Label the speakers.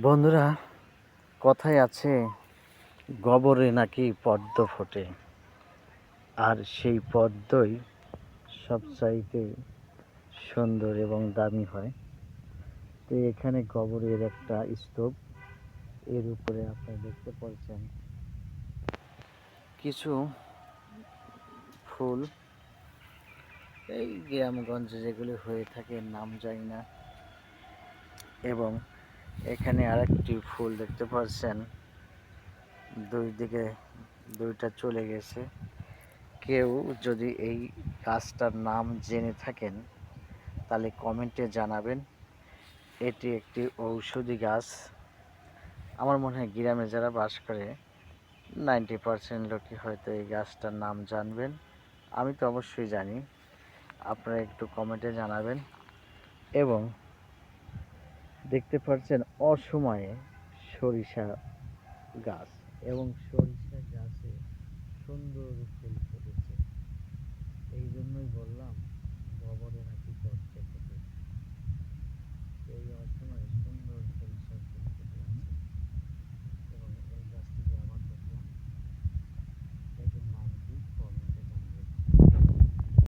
Speaker 1: বন্ধুরা, কথায় আছে গোবরে নাকি পদ্ম ফোটে, আর সেই পদ্মই সবচাইতে সুন্দর এবং দামি হয়। তো এখানে গোবরের একটা স্তূপ, এর উপরে আপনারা দেখতে পাচ্ছেন কিছু ফুল। এই গ্রামগঞ্জে যেগুলি হয়ে থাকে নাম জানি না। এবং এখানে আরেকটি ফুল দেখতে পাচ্ছেন, দুই দিকে দুইটা চলে গেছে। কেউ যদি এই গাছটার নাম জেনে থাকেন তাহলে কমেন্টে জানাবেন। এটি একটি ঔষধি গাছ। আমার মনে হয় গ্রামে যারা বাস করে 90% লোকই হয়তো এই গাছটার নাম জানবেন। আমি তো অবশ্যই জানি, আপনারা একটু কমেন্টে জানাবেন। এবং দেখতে পাচ্ছেন অসময়ে সরিষা গাছ, এবং সরিষা গাছে সুন্দর ফুল ফুটেছে। এই জন্যই বললাম